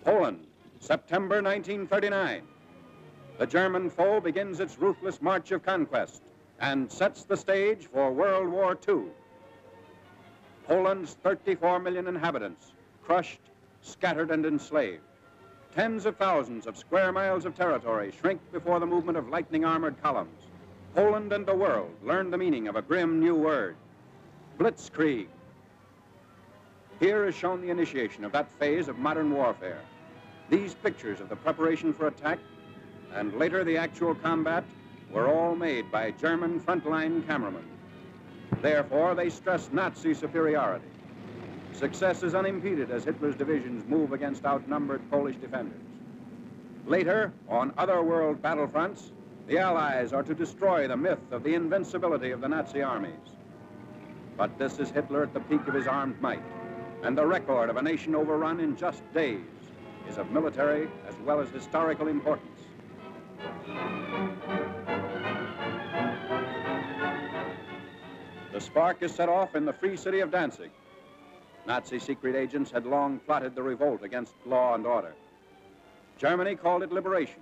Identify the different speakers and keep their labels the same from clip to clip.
Speaker 1: Poland, September 1939. The German foe begins its ruthless march of conquest and sets the stage for World War II. Poland's 34 million inhabitants, crushed, scattered, and enslaved. Tens of thousands of square miles of territory shrink before the movement of lightning-armored columns. Poland and the world learn the meaning of a grim new word, blitzkrieg. Here is shown the initiation of that phase of modern warfare. These pictures of the preparation for attack and later the actual combat were all made by German frontline cameramen. Therefore, they stress Nazi superiority. Success is unimpeded as Hitler's divisions move against outnumbered Polish defenders. Later, on other world battlefronts, the Allies are to destroy the myth of the invincibility of the Nazi armies. But this is Hitler at the peak of his armed might, and the record of a nation overrun in just days is of military as well as historical importance. The spark is set off in the free city of Danzig. Nazi secret agents had long plotted the revolt against law and order. Germany called it liberation.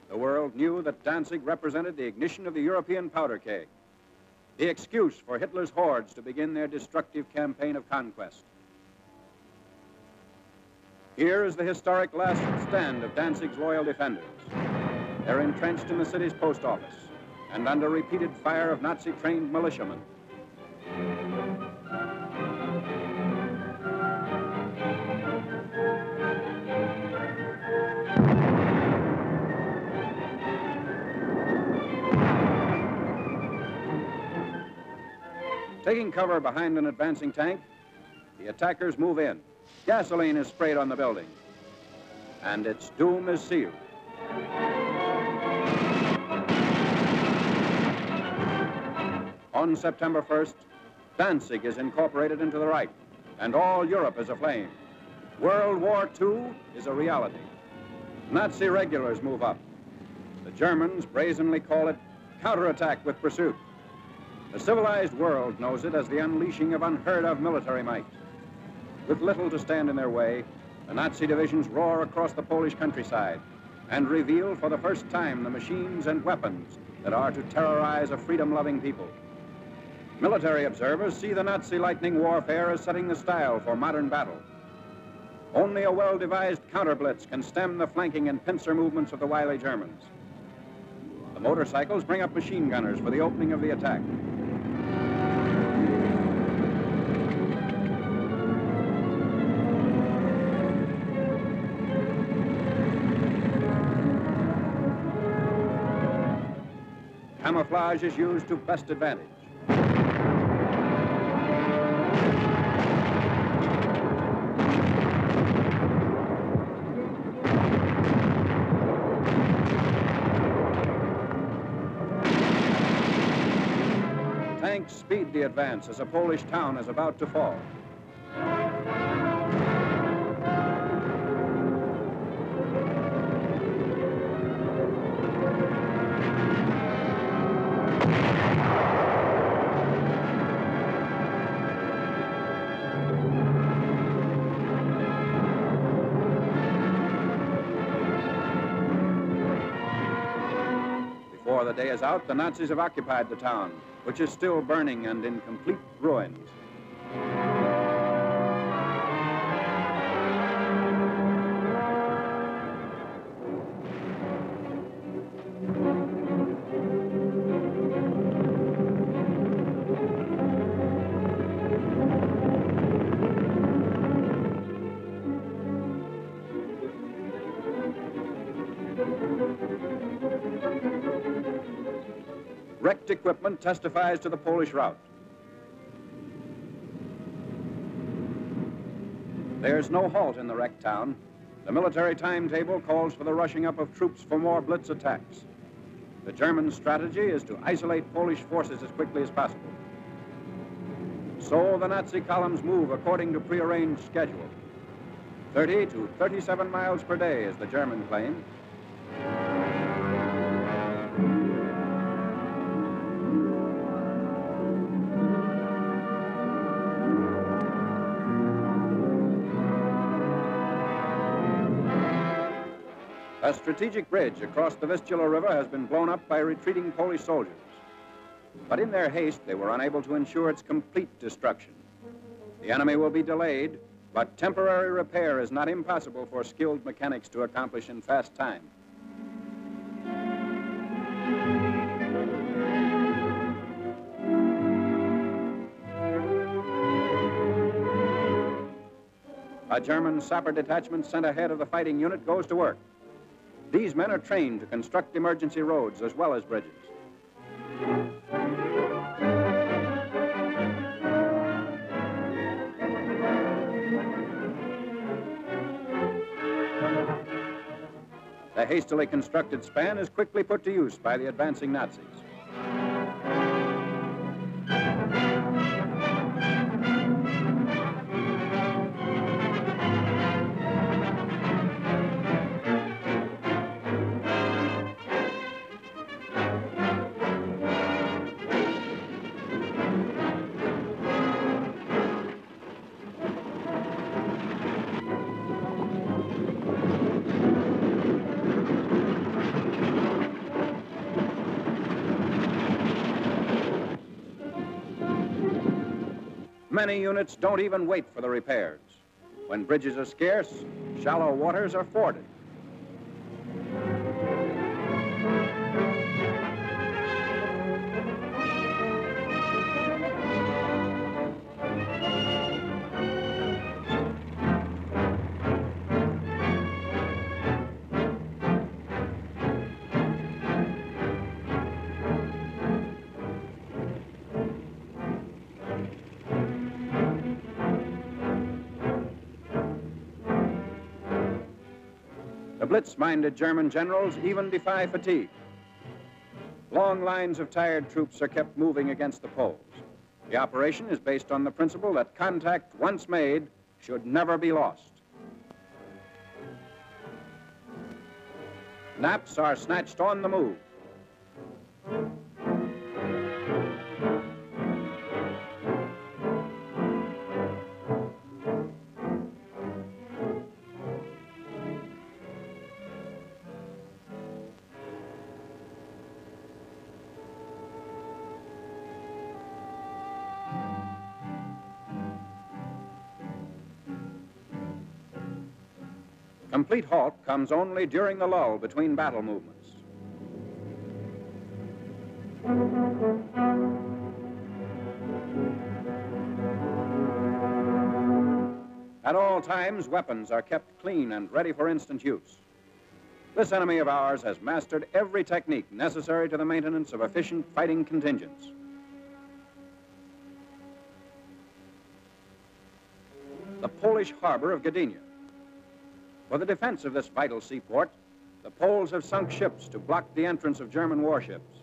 Speaker 1: The world knew that Danzig represented the ignition of the European powder keg, the excuse for Hitler's hordes to begin their destructive campaign of conquest. Here is the historic last stand of Danzig's loyal defenders. They're entrenched in the city's post office and under repeated fire of Nazi-trained militiamen. Taking cover behind an advancing tank, the attackers move in. Gasoline is sprayed on the building, and its doom is sealed. On September 1st, Danzig is incorporated into the Reich, and all Europe is aflame. World War II is a reality. Nazi regulars move up. The Germans brazenly call it counterattack with pursuit. The civilized world knows it as the unleashing of unheard-of military might. With little to stand in their way, the Nazi divisions roar across the Polish countryside and reveal for the first time the machines and weapons that are to terrorize a freedom-loving people. Military observers see the Nazi lightning warfare as setting the style for modern battle. Only a well-devised counter-blitz can stem the flanking and pincer movements of the wily Germans. The motorcycles bring up machine gunners for the opening of the attack. Camouflage is used to best advantage. Tanks speed the advance as a Polish town is about to fall. Before the day is out, the Nazis have occupied the town, which is still burning and in complete ruins. Wrecked equipment testifies to the Polish rout. There's no halt in the wrecked town. The military timetable calls for the rushing up of troops for more blitz attacks. The German strategy is to isolate Polish forces as quickly as possible. So the Nazi columns move according to prearranged schedule. 30 to 37 miles per day is the German claim. A strategic bridge across the Vistula River has been blown up by retreating Polish soldiers. But in their haste, they were unable to ensure its complete destruction. The enemy will be delayed, but temporary repair is not impossible for skilled mechanics to accomplish in fast time. A German sapper detachment sent ahead of the fighting unit goes to work. These men are trained to construct emergency roads as well as bridges. The hastily constructed span is quickly put to use by the advancing Nazis. Many units don't even wait for the repairs. When bridges are scarce, shallow waters are forded. The blitz-minded German generals even defy fatigue. Long lines of tired troops are kept moving against the Poles. The operation is based on the principle that contact, once made, should never be lost. Naps are snatched on the move. Complete halt comes only during the lull between battle movements. At all times, weapons are kept clean and ready for instant use. This enemy of ours has mastered every technique necessary to the maintenance of efficient fighting contingents. The Polish harbor of Gdynia. For the defense of this vital seaport, the Poles have sunk ships to block the entrance of German warships.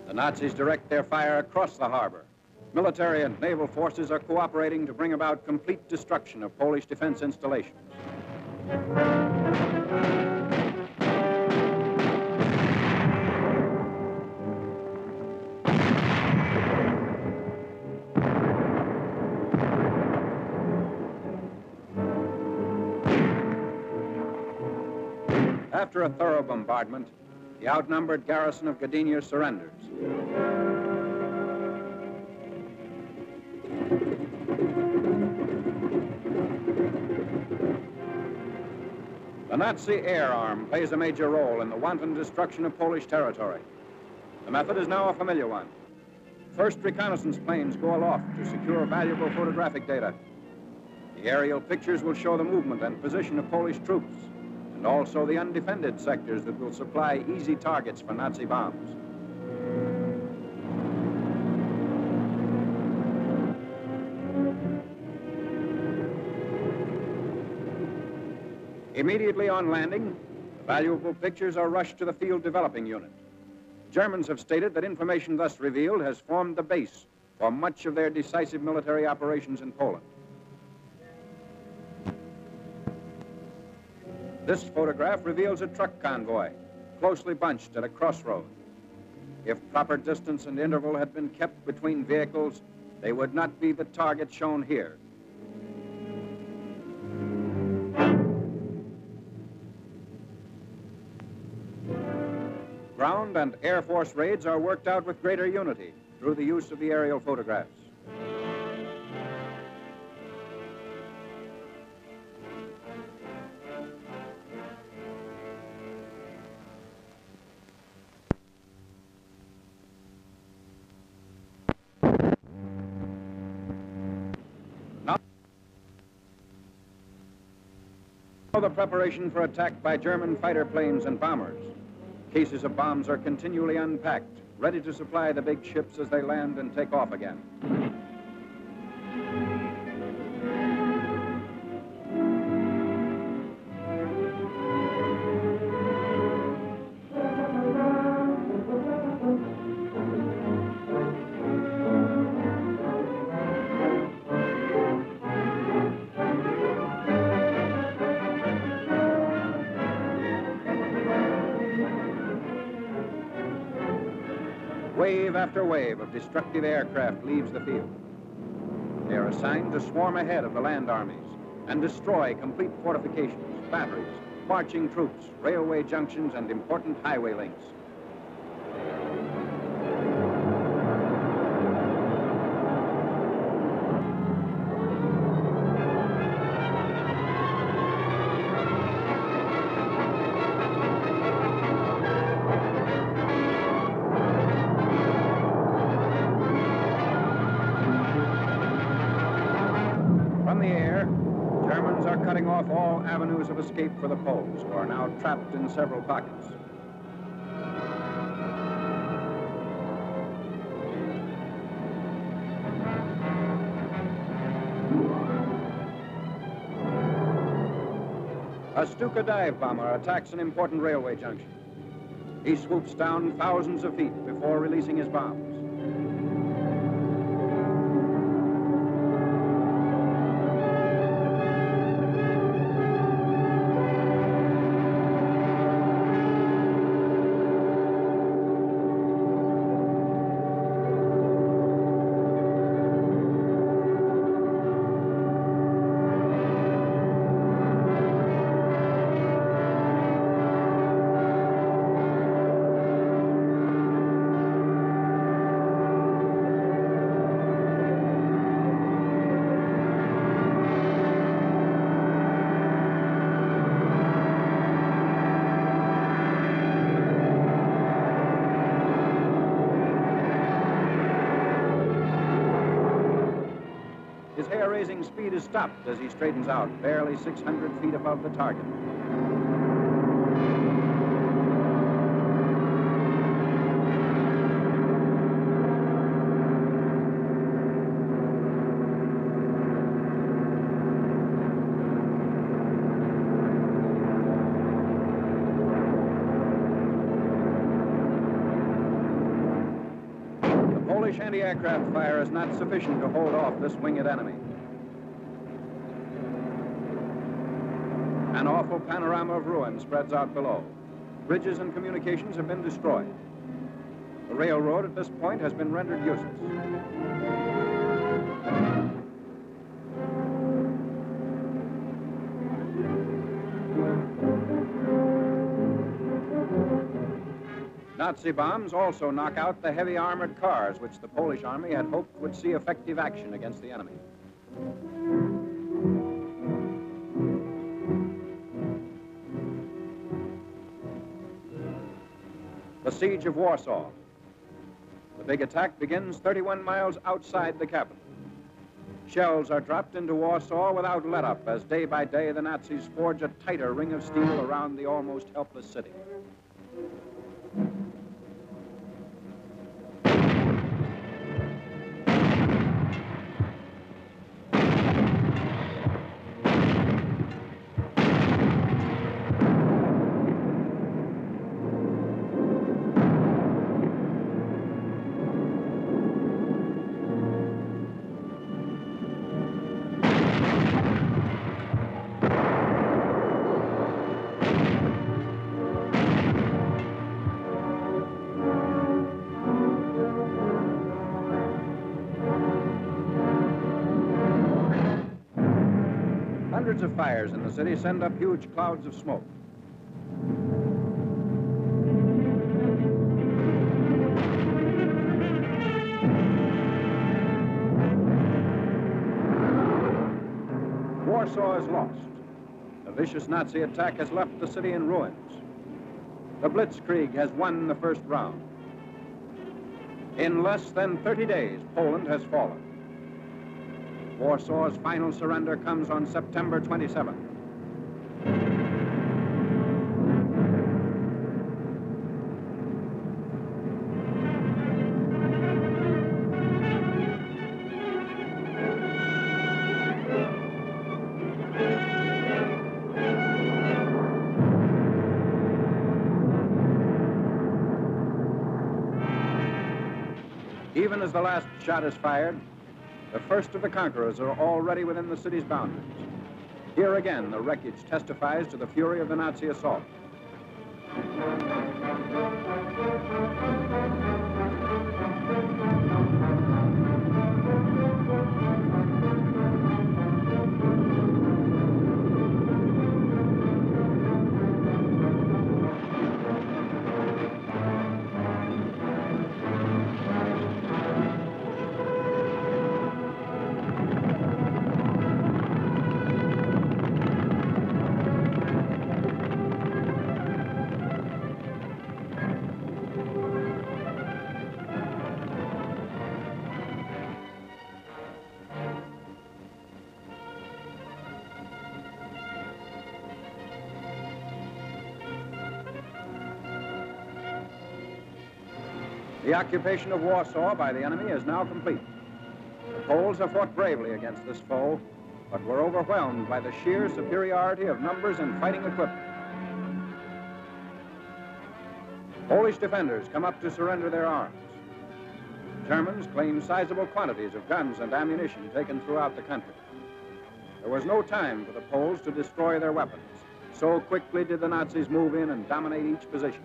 Speaker 1: The Nazis direct their fire across the harbor. Military and naval forces are cooperating to bring about complete destruction of Polish defense installations. After a thorough bombardment, the outnumbered garrison of Gdynia surrenders. The Nazi air arm plays a major role in the wanton destruction of Polish territory. The method is now a familiar one. First reconnaissance planes go aloft to secure valuable photographic data. The aerial pictures will show the movement and position of Polish troops, and also the undefended sectors that will supply easy targets for Nazi bombs. Immediately on landing, the valuable pictures are rushed to the field developing unit. Germans have stated that information thus revealed has formed the base for much of their decisive military operations in Poland. This photograph reveals a truck convoy, closely bunched at a crossroad. If proper distance and interval had been kept between vehicles, they would not be the target shown here. ground and Air Force raids are worked out with greater unity through the use of the aerial photographs. The preparation for attack by German fighter planes and bombers. Cases of bombs are continually unpacked, ready to supply the big ships as they land and take off again. Wave after wave of destructive aircraft leaves the field. They are assigned to swarm ahead of the land armies and destroy complete fortifications, batteries, marching troops, railway junctions, and important highway links. From the air, Germans are cutting off all avenues of escape for the Poles, who are now trapped in several pockets. A Stuka dive bomber attacks an important railway junction. He swoops down thousands of feet before releasing his bombs. His hair-raising speed is stopped as he straightens out, barely 600 feet above the target. Polish anti-aircraft fire is not sufficient to hold off this winged enemy. An awful panorama of ruin spreads out below. Bridges and communications have been destroyed. The railroad at this point has been rendered useless. Nazi bombs also knock out the heavy armored cars which the Polish army had hoped would see effective action against the enemy. The siege of Warsaw. The big attack begins 31 miles outside the capital. Shells are dropped into Warsaw without let-up as day by day the Nazis forge a tighter ring of steel around the almost helpless city. Hundreds of fires in the city send up huge clouds of smoke. Warsaw is lost. The vicious Nazi attack has left the city in ruins. The Blitzkrieg has won the first round. In less than 30 days, Poland has fallen. Warsaw's final surrender comes on September 27th. Even as the last shot is fired, the first of the conquerors are already within the city's boundaries. Here again, the wreckage testifies to the fury of the Nazi assault. The occupation of Warsaw by the enemy is now complete. The Poles have fought bravely against this foe, but were overwhelmed by the sheer superiority of numbers and fighting equipment. Polish defenders come up to surrender their arms. Germans claim sizable quantities of guns and ammunition taken throughout the country. There was no time for the Poles to destroy their weapons. So quickly did the Nazis move in and dominate each position.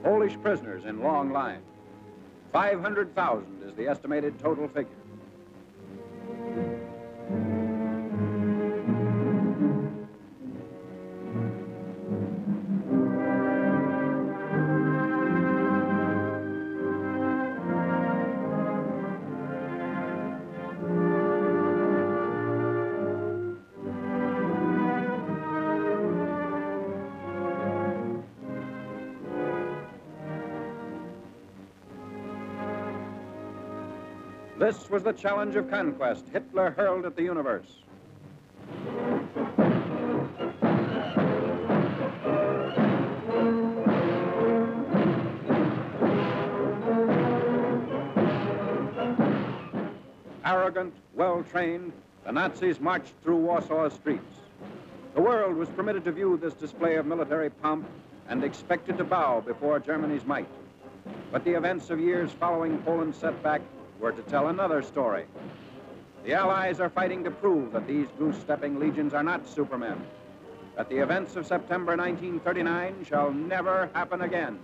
Speaker 1: Polish prisoners in long lines. 500,000 is the estimated total figure. This was the challenge of conquest Hitler hurled at the universe. Arrogant, well-trained, the Nazis marched through Warsaw's streets. The world was permitted to view this display of military pomp and expected to bow before Germany's might. But the events of years following Poland's setback were to tell another story. The Allies are fighting to prove that these goose-stepping legions are not supermen, that the events of September 1939 shall never happen again.